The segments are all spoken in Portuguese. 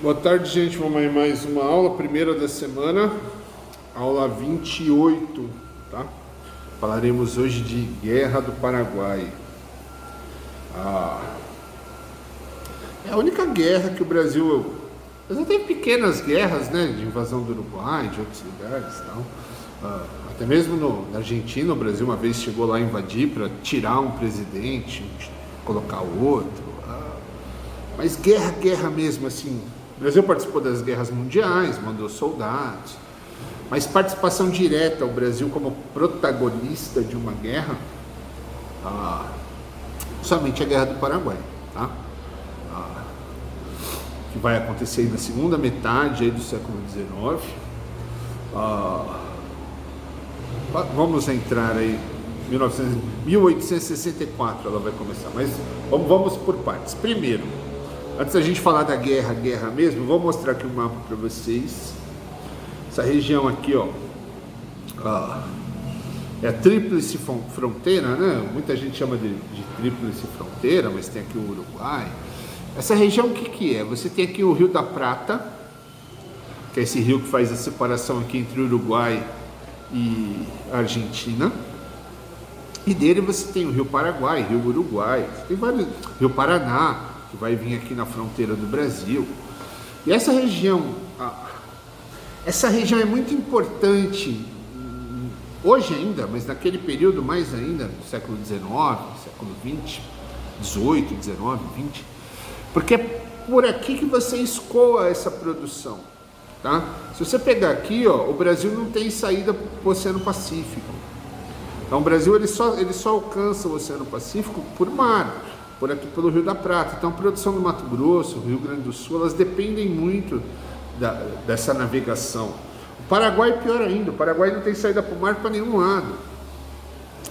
Boa tarde, gente. Vamos aí mais uma aula, primeira da semana, aula 28, tá? Falaremos hoje de Guerra do Paraguai. É a única guerra que o Brasil... Mas teve pequenas guerras, né? De invasão do Uruguai, de outros lugares e tal. Até mesmo na Argentina, o Brasil uma vez chegou lá a invadir para tirar um presidente, colocar outro. Mas guerra mesmo, assim... O Brasil participou das guerras mundiais, mandou soldados, mas participação direta, o Brasil como protagonista de uma guerra, somente a Guerra do Paraguai, tá? Que vai acontecer aí na segunda metade aí do século XIX. Vamos entrar aí, 1864 ela vai começar, mas vamos por partes. Primeiro, antes da gente falar da guerra mesmo, vou mostrar aqui um mapa para vocês. Essa região aqui, ó, é a Tríplice Fronteira, né? Muita gente chama de Tríplice Fronteira, mas tem aqui o Uruguai. Essa região o que é? Você tem aqui o Rio da Prata, que é esse rio que faz a separação aqui entre o Uruguai e a Argentina. E dele você tem o Rio Paraguai, Rio Uruguai, tem vários, Rio Paraná, que vai vir aqui na fronteira do Brasil. E essa região é muito importante hoje ainda, mas naquele período mais ainda, no século XIX, século XX, 18, 19, 20, porque é por aqui que você escoa essa produção, tá? Se você pegar aqui, ó, o Brasil não tem saída para o Oceano Pacífico. Então o Brasil ele só alcança o Oceano Pacífico por mar, por aqui pelo Rio da Prata. Então a produção do Mato Grosso, Rio Grande do Sul, elas dependem muito dessa navegação. O Paraguai é pior ainda, o Paraguai não tem saída para o mar para nenhum lado.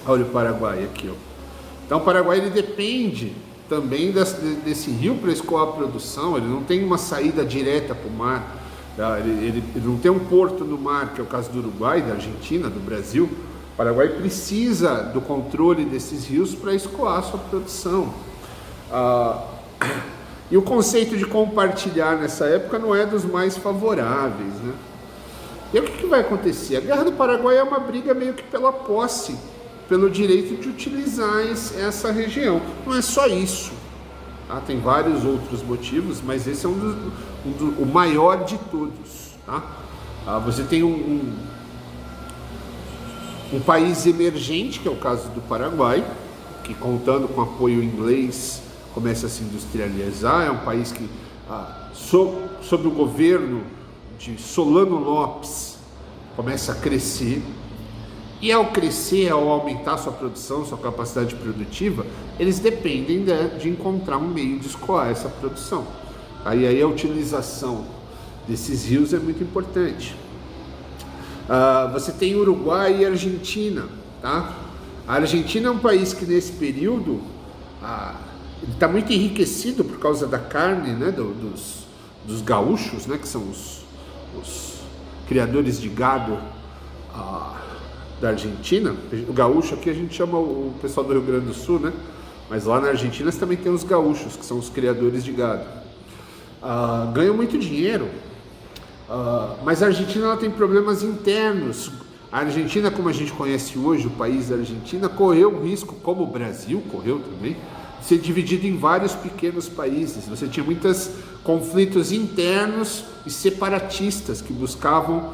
Olha o Paraguai aqui, ó. Então o Paraguai ele depende também desse rio para escoar a produção, ele não tem uma saída direta para o mar, tá? Ele não tem um porto no mar, que é o caso do Uruguai, da Argentina, do Brasil. O Paraguai precisa do controle desses rios para escoar a sua produção. E o conceito de compartilhar nessa época não é dos mais favoráveis, né? E o que vai acontecer? A Guerra do Paraguai é uma briga meio que pela posse, pelo direito de utilizar essa região. Não é só isso, tá? Tem vários outros motivos, mas esse é o maior de todos, tá? Você tem um país emergente, que é o caso do Paraguai, que contando com apoio inglês começa a se industrializar. É um país que, sob o governo de Solano Lopes, começa a crescer. E ao crescer, ao aumentar sua produção, sua capacidade produtiva, eles dependem de encontrar um meio de escoar essa produção. Aí a utilização desses rios é muito importante. Você tem Uruguai e Argentina, tá? A Argentina é um país que nesse período ele está muito enriquecido por causa da carne, né, dos gaúchos, né, que são os criadores de gado da Argentina. O gaúcho aqui a gente chama o pessoal do Rio Grande do Sul, né? Mas lá na Argentina você também tem os gaúchos, que são os criadores de gado. Ganham muito dinheiro, mas a Argentina ela tem problemas internos. A Argentina, como a gente conhece hoje, o país da Argentina, correu o risco, como o Brasil correu também, de ser dividido em vários pequenos países. Você tinha muitos conflitos internos e separatistas que buscavam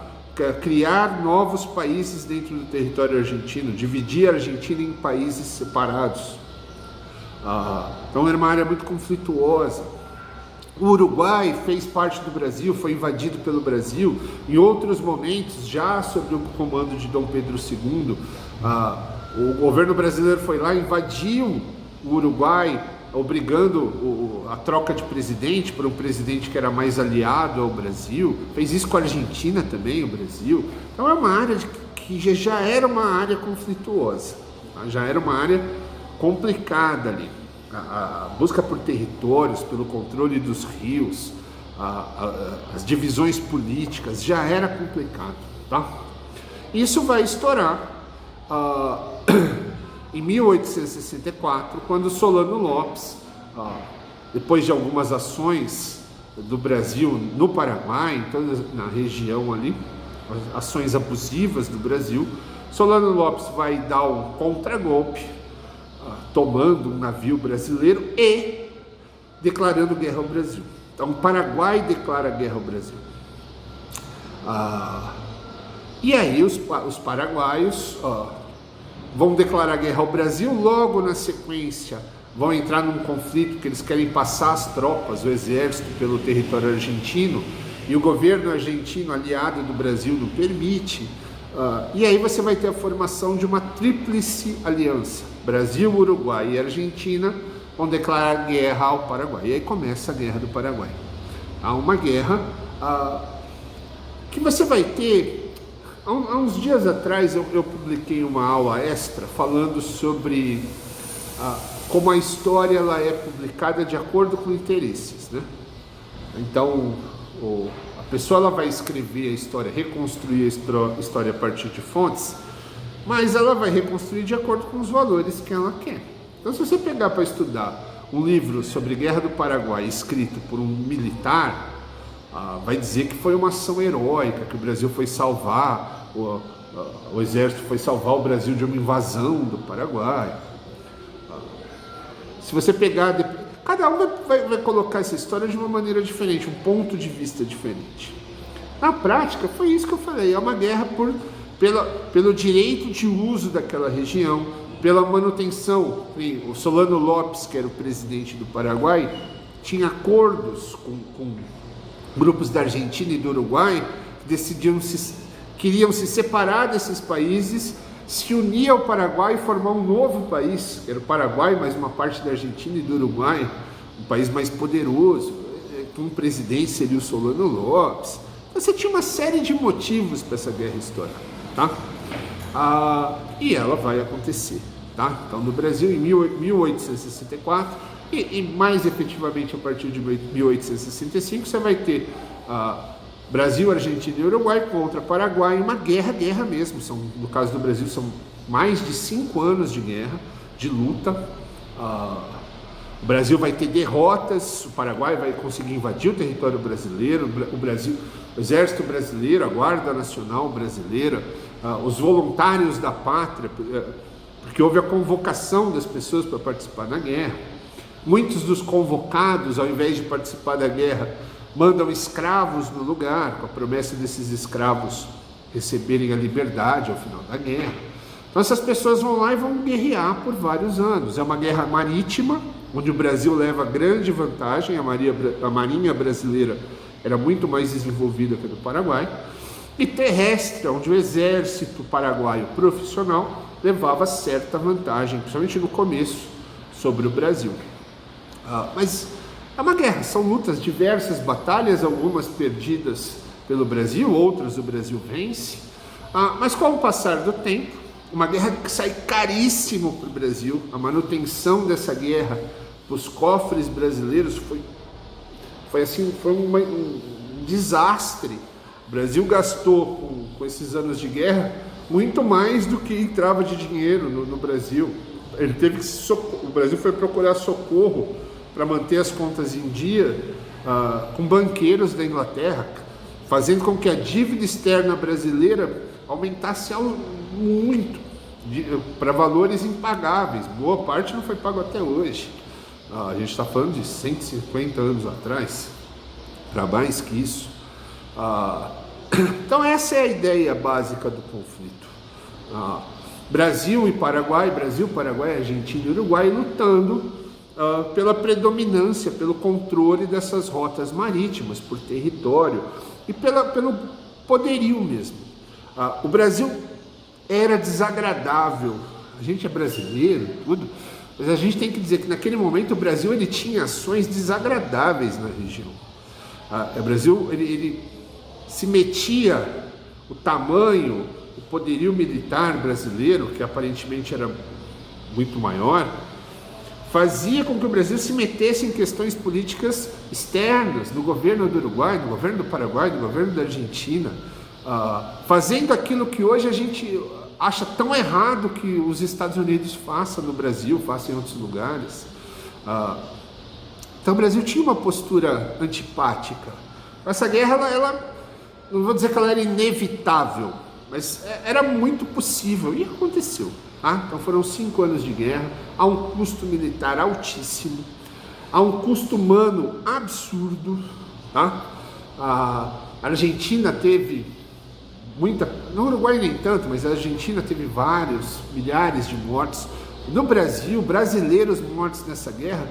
criar novos países dentro do território argentino, dividir a Argentina em países separados. Então era uma área muito conflituosa. O Uruguai fez parte do Brasil, foi invadido pelo Brasil. Em outros momentos, já sob o comando de Dom Pedro II, o governo brasileiro foi lá e invadiu o Uruguai, obrigando a troca de presidente por um presidente que era mais aliado ao Brasil. Fez isso com a Argentina também, o Brasil. Então é uma área que já era uma área conflituosa, tá? Já era uma área complicada ali. A busca por territórios, pelo controle dos rios, as divisões políticas, já era complicado, tá? Isso vai estourar em 1864, quando Solano Lopes, depois de algumas ações do Brasil no Paraguai, na região ali, ações abusivas do Brasil. Solano Lopes vai dar um contragolpe, tomando um navio brasileiro e declarando guerra ao Brasil. Então o Paraguai declara guerra ao Brasil. E aí os paraguaios vão declarar guerra ao Brasil, logo na sequência vão entrar num conflito que eles querem passar as tropas, o exército, pelo território argentino, e o governo argentino, aliado do Brasil, não permite. E aí você vai ter a formação de uma tríplice aliança. Brasil, Uruguai e Argentina vão declarar guerra ao Paraguai. E aí começa a Guerra do Paraguai. Há uma guerra que você vai ter... Há uns dias atrás eu publiquei uma aula extra falando sobre como a história ela é publicada de acordo com interesses, né? Então, a pessoa ela vai escrever a história, reconstruir a história a partir de fontes, mas ela vai reconstruir de acordo com os valores que ela quer. Então, se você pegar para estudar um livro sobre Guerra do Paraguai escrito por um militar, vai dizer que foi uma ação heróica, que o Brasil foi salvar, o exército foi salvar o Brasil de uma invasão do Paraguai. Se você pegar, cada um vai colocar essa história de uma maneira diferente, um ponto de vista diferente. Na prática, foi isso que eu falei, é uma guerra pelo direito de uso daquela região, pela manutenção. O Solano Lopes, que era o presidente do Paraguai, tinha acordos com grupos da Argentina e do Uruguai que queriam se separar desses países, se unir ao Paraguai e formar um novo país, que era o Paraguai, mais uma parte da Argentina e do Uruguai, um país mais poderoso, com um presidente seria o Solano Lopes. Então, você tinha uma série de motivos para essa guerra histórica, tá? E ela vai acontecer, tá? Então, no Brasil, em 1864, e mais efetivamente a partir de 1865, você vai ter Brasil, Argentina e Uruguai contra Paraguai, uma guerra mesmo. No caso do Brasil, são mais de 5 anos de guerra, de luta. O Brasil vai ter derrotas, o Paraguai vai conseguir invadir o território brasileiro, o exército brasileiro, a Guarda Nacional brasileira, os voluntários da pátria, porque houve a convocação das pessoas para participar da guerra. Muitos dos convocados, ao invés de participar da guerra, mandam escravos no lugar, com a promessa desses escravos receberem a liberdade ao final da guerra. Então essas pessoas vão lá e vão guerrear por vários anos. É uma guerra marítima, onde o Brasil leva grande vantagem, a marinha brasileira era muito mais desenvolvida que a do Paraguai, e terrestre, onde o exército paraguaio profissional levava certa vantagem, principalmente no começo, sobre o Brasil. Mas é uma guerra, são lutas, diversas batalhas, algumas perdidas pelo Brasil, outras o Brasil vence. Mas com o passar do tempo, uma guerra que sai caríssimo para o Brasil, a manutenção dessa guerra dos cofres brasileiros foi um desastre. O Brasil gastou com esses anos de guerra muito mais do que entrava de dinheiro no Brasil. O Brasil foi procurar socorro para manter as contas em dia com banqueiros da Inglaterra, fazendo com que a dívida externa brasileira aumentasse muito, para valores impagáveis. Boa parte não foi pago até hoje. A gente está falando de 150 anos atrás, para mais que isso. Então essa é a ideia básica do conflito. Brasil e Paraguai, Brasil, Paraguai, Argentina e Uruguai lutando pela predominância, pelo controle dessas rotas marítimas, por território e pelo poderio mesmo. O Brasil era desagradável, a gente é brasileiro, tudo, mas a gente tem que dizer que naquele momento o Brasil ele tinha ações desagradáveis na região. O Brasil ele se metia, o tamanho, o poderio militar brasileiro, que aparentemente era muito maior, fazia com que o Brasil se metesse em questões políticas externas, no governo do Uruguai, no governo do Paraguai, no governo da Argentina, fazendo aquilo que hoje a gente acha tão errado que os Estados Unidos façam no Brasil, façam em outros lugares. Então o Brasil tinha uma postura antipática. Essa guerra, ela não vou dizer que ela era inevitável, mas era muito possível e aconteceu. Tá? Então foram 5 anos de guerra, há um custo militar altíssimo, há um custo humano absurdo. Tá? A Argentina teve muita, no Uruguai nem tanto, mas a Argentina teve vários, milhares de mortos. No Brasil, brasileiros mortos nessa guerra.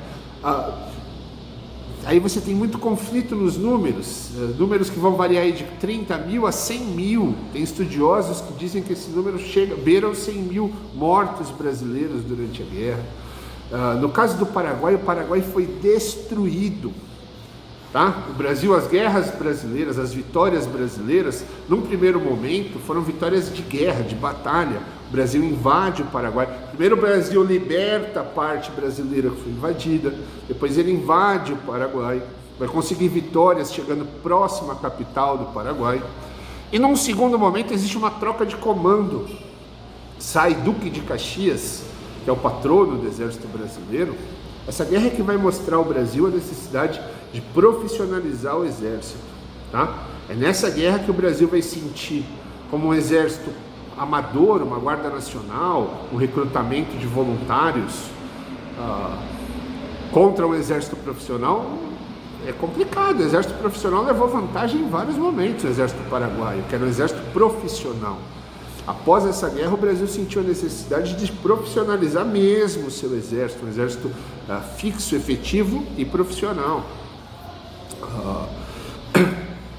Aí você tem muito conflito nos números, números que vão variar aí de 30 mil a 100 mil. Tem estudiosos que dizem que esse número beira os 100 mil mortos brasileiros durante a guerra. No caso do Paraguai, o Paraguai foi destruído. Tá? O Brasil, as guerras brasileiras, as vitórias brasileiras, num primeiro momento, foram vitórias de guerra, de batalha. O Brasil invade o Paraguai. Primeiro o Brasil liberta a parte brasileira que foi invadida, depois ele invade o Paraguai, vai conseguir vitórias chegando próximo à capital do Paraguai. E num segundo momento existe uma troca de comando. Sai Duque de Caxias, que é o patrono do exército brasileiro. Essa guerra é que vai mostrar ao Brasil a necessidade de profissionalizar o exército. Tá? É nessa guerra que o Brasil vai sentir como um exército amador, uma guarda nacional, um recrutamento de voluntários contra um exército profissional. É complicado. O exército profissional levou vantagem em vários momentos, o exército paraguaio, que era um exército profissional. Após essa guerra, o Brasil sentiu a necessidade de profissionalizar mesmo o seu exército, um exército fixo, efetivo e profissional.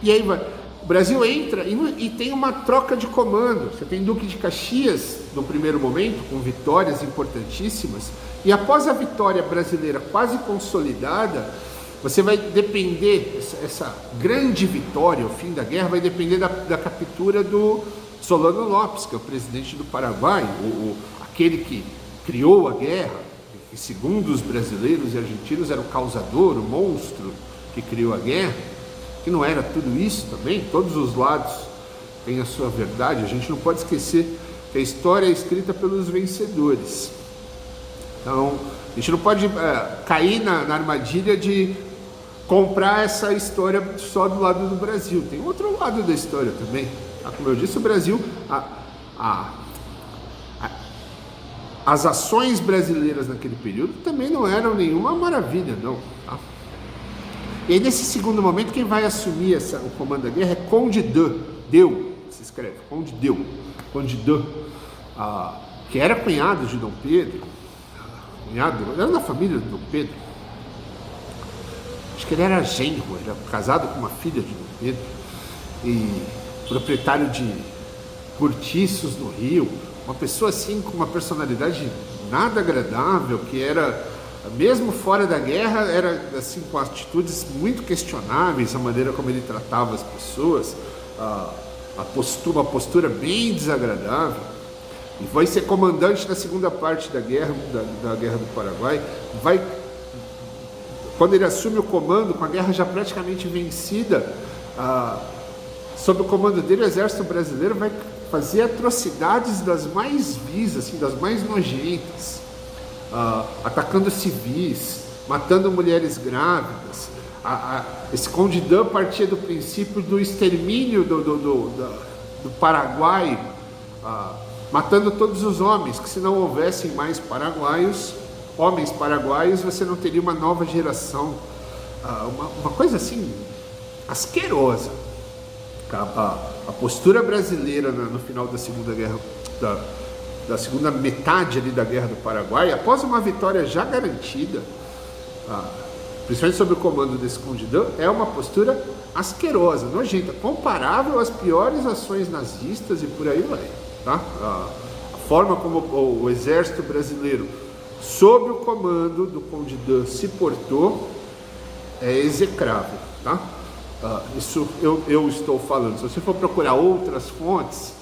E aí o Brasil entra e tem uma troca de comando. Você tem Duque de Caxias, no primeiro momento, com vitórias importantíssimas, e após a vitória brasileira quase consolidada, você vai depender, essa grande vitória, o fim da guerra, vai depender da captura do Solano Lopes, que é o presidente do Paraguai, aquele que criou a guerra, que segundo os brasileiros e argentinos era o causador, o monstro que criou a guerra, que não era tudo isso também. Todos os lados têm a sua verdade. A gente não pode esquecer que a história é escrita pelos vencedores. Então, a gente não pode cair na armadilha de comprar essa história só do lado do Brasil. Tem outro lado da história também. Como eu disse, o Brasil, as ações brasileiras naquele período também não eram nenhuma maravilha, não. Tá? E aí, nesse segundo momento, quem vai assumir o comando da guerra é Conde Deu, se escreve, Conde Deu, que era cunhado de Dom Pedro, era da família de Dom Pedro. Acho que ele era genro, era casado com uma filha de Dom Pedro, e proprietário de cortiços no Rio, uma pessoa assim com uma personalidade nada agradável, que era, mesmo fora da guerra, era assim com atitudes muito questionáveis, a maneira como ele tratava as pessoas, uma postura bem desagradável, e vai ser comandante da segunda parte da guerra do Paraguai. Quando ele assume o comando, com a guerra já praticamente vencida, sob o comando dele, o exército brasileiro vai fazer atrocidades das mais vis, assim, das mais nojentas, atacando civis, matando mulheres grávidas. Esse Conde Dan partia do princípio do extermínio do Paraguai, matando todos os homens, que se não houvessem mais homens paraguaios, você não teria uma nova geração. Uma coisa assim, asquerosa. A postura brasileira no final da segunda guerra, da segunda metade ali da guerra do Paraguai, após uma vitória já garantida, principalmente sob o comando desse Conde Dan, é uma postura asquerosa, nojenta, comparável às piores ações nazistas e por aí vai. Tá? A forma como o exército brasileiro, sob o comando do Conde Dan, se portou é execrável. Tá? Isso eu estou falando. Se você for procurar outras fontes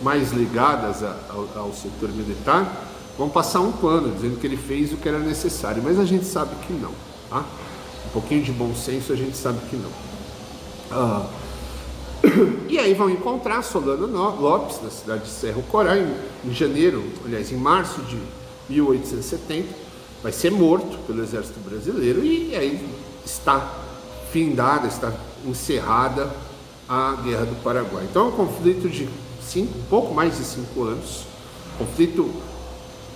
mais ligadas ao setor militar, vão passar um pano dizendo que ele fez o que era necessário, mas a gente sabe que não. Tá? Um pouquinho de bom senso a gente sabe que não. E aí vão encontrar Solano Lopes na cidade de Cerro Corá em março de 1870, vai ser morto pelo exército brasileiro e aí está findada, está encerrada a Guerra do Paraguai. Então é um conflito de pouco mais de 5 anos, conflito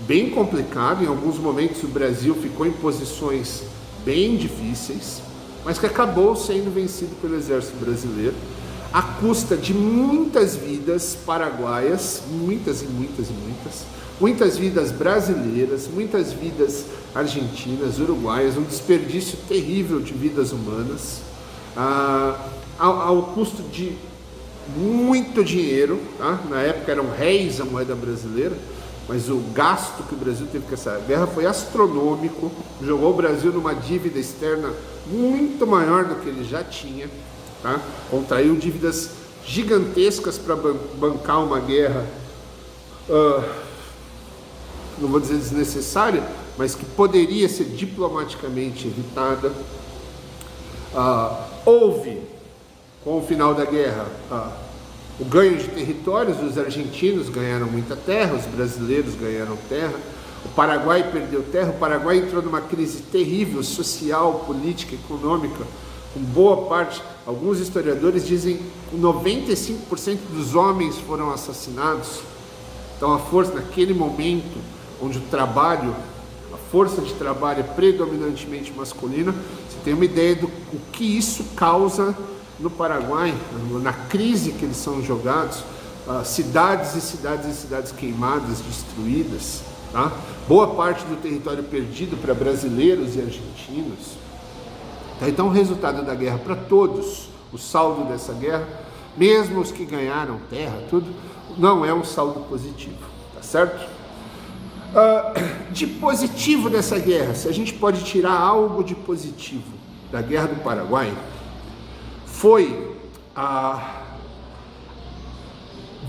bem complicado. Em alguns momentos o Brasil ficou em posições bem difíceis, mas que acabou sendo vencido pelo exército brasileiro, à custa de muitas vidas paraguaias, muitas vidas brasileiras, muitas vidas argentinas, uruguaias, um desperdício terrível de vidas humanas, ao custo de muito dinheiro, tá? Na época eram réis a moeda brasileira, mas o gasto que o Brasil teve com essa guerra foi astronômico, jogou o Brasil numa dívida externa muito maior do que ele já tinha, tá? Contraiu dívidas gigantescas para bancar uma guerra, não vou dizer desnecessária, mas que poderia ser diplomaticamente evitada. Houve, com o final da guerra, o ganho de territórios. Os argentinos ganharam muita terra, os brasileiros ganharam terra, o Paraguai perdeu terra. O Paraguai entrou numa crise terrível, social, política, econômica, com boa parte, alguns historiadores dizem que 95% dos homens foram assassinados. Então a força, naquele momento, onde o trabalho, a força de trabalho é predominantemente masculina, você tem uma ideia do que isso causa no Paraguai, na crise que eles são jogados, cidades e cidades queimadas, destruídas, tá? Boa parte do território perdido para brasileiros e argentinos. Então o resultado da guerra para todos, o saldo dessa guerra, mesmo os que ganharam terra, tudo, não é um saldo positivo, tá certo? De positivo dessa guerra, se a gente pode tirar algo de positivo da Guerra do Paraguai, foi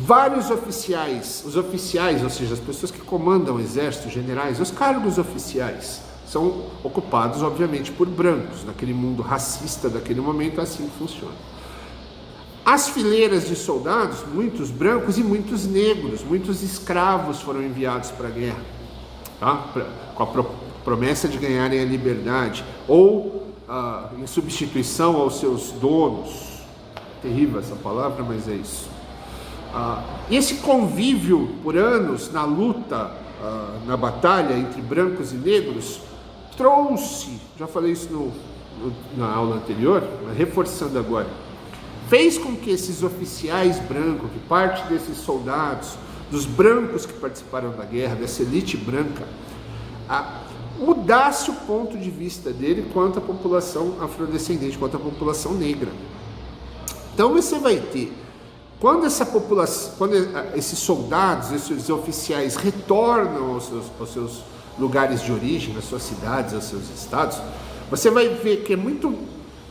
vários oficiais, os oficiais, ou seja, as pessoas que comandam o exército, generais, os cargos oficiais, são ocupados, obviamente, por brancos. Naquele mundo racista daquele momento, é assim que funciona. As fileiras de soldados, muitos brancos e muitos negros, muitos escravos foram enviados para a guerra, tá? Com a promessa de ganharem a liberdade, ou em substituição aos seus donos. Terrível essa palavra, mas é isso. E esse convívio por anos na luta, na batalha entre brancos e negros, trouxe, já falei isso na aula anterior, mas reforçando agora, fez com que esses oficiais brancos, que parte desses soldados, dos brancos que participaram da guerra, dessa elite branca, mudasse o ponto de vista dele quanto à população afrodescendente, quanto à população negra. Então você vai ter, quando essa população, quando esses soldados, esses oficiais retornam aos seus lugares de origem, às suas cidades, aos seus estados, você vai ver que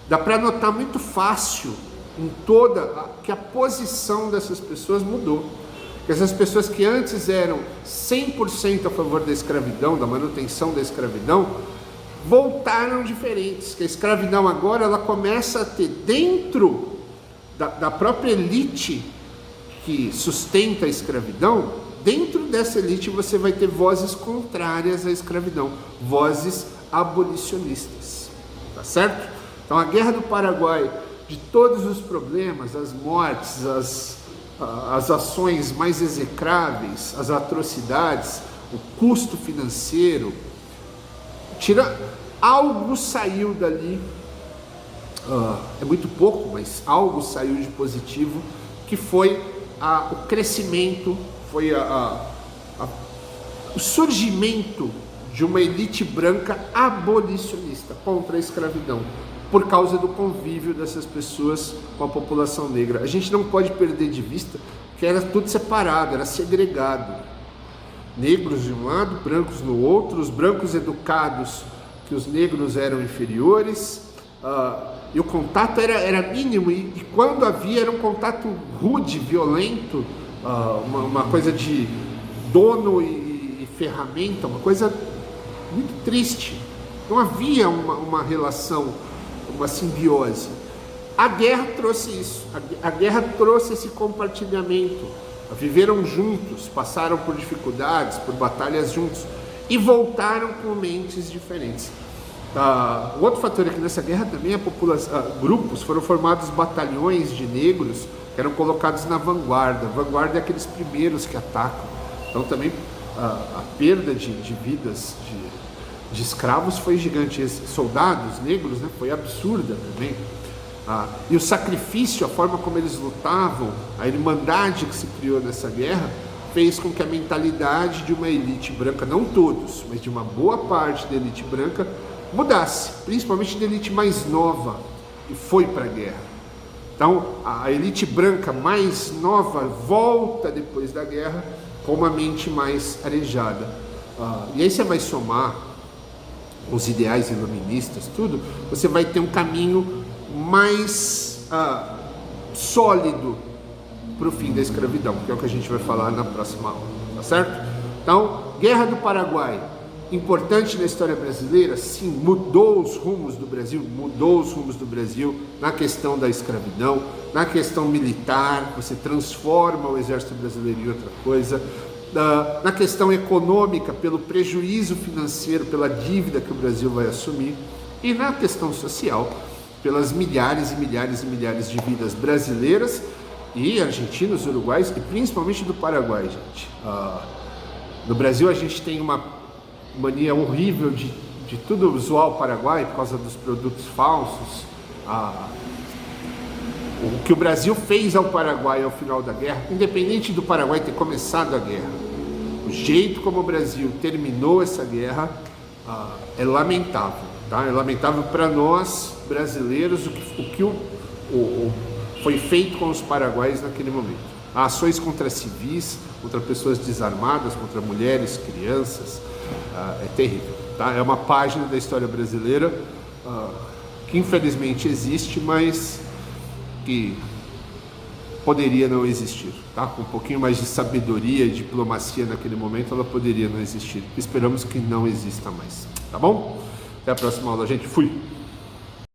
dá para notar muito fácil que a posição dessas pessoas mudou. Que essas pessoas que antes eram 100% a favor da escravidão, da manutenção da escravidão, voltaram diferentes. Que a escravidão agora ela começa a ter dentro da própria elite que sustenta a escravidão, dentro dessa elite você vai ter vozes contrárias à escravidão, vozes abolicionistas, tá certo? Então a Guerra do Paraguai, de todos os problemas, as mortes, as ações mais execráveis, as atrocidades, o custo financeiro, algo saiu dali, é muito pouco, mas algo saiu de positivo, que foi o crescimento, foi o surgimento de uma elite branca abolicionista contra a escravidão, por causa do convívio dessas pessoas com a população negra. A gente não pode perder de vista que era tudo separado, era segregado. Negros de um lado, brancos no outro, os brancos educados, que os negros eram inferiores, e o contato era mínimo, e quando havia era um contato rude, violento, uma coisa de dono e ferramenta, uma coisa muito triste. Não havia uma relação, uma simbiose. A guerra trouxe isso, a guerra trouxe esse compartilhamento. Viveram juntos, passaram por dificuldades, por batalhas juntos, e voltaram com mentes diferentes. O outro fator é que nessa guerra também grupos foram formados, batalhões de negros que eram colocados na vanguarda. A vanguarda é aqueles primeiros que atacam. Então também a perda de vidas de escravos foi gigante. Esses soldados negros, né, foi absurda também. E o sacrifício, a forma como eles lutavam, a irmandade que se criou nessa guerra, fez com que a mentalidade de uma elite branca, não todos, mas de uma boa parte da elite branca, mudasse, principalmente da elite mais nova, que foi para a guerra. Então, a elite branca mais nova volta depois da guerra com uma mente mais arejada. E aí você vai somar os ideais iluministas, tudo, você vai ter um caminho mais sólido para o fim da escravidão, que é o que a gente vai falar na próxima aula, tá certo? Então, Guerra do Paraguai, importante na história brasileira, sim, mudou os rumos do Brasil na questão da escravidão, na questão militar, você transforma o exército brasileiro em outra coisa, na questão econômica, pelo prejuízo financeiro, pela dívida que o Brasil vai assumir, e na questão social, pelas milhares e milhares e milhares de vidas brasileiras e argentinos, uruguaios e principalmente do Paraguai, gente. No Brasil a gente tem uma mania horrível de tudo zoar o Paraguai por causa dos produtos falsos. O que o Brasil fez ao Paraguai ao final da guerra, independente do Paraguai ter começado a guerra, o jeito como o Brasil terminou essa guerra é lamentável, tá? É lamentável para nós brasileiros o que foi feito com os paraguaios naquele momento. Ações contra civis, contra pessoas desarmadas, contra mulheres, crianças, é terrível, tá? É uma página da história brasileira que infelizmente existe, mas que poderia não existir, tá? Com um pouquinho mais de sabedoria e diplomacia naquele momento, ela poderia não existir. Esperamos que não exista mais, tá bom? Até a próxima aula, gente. Fui!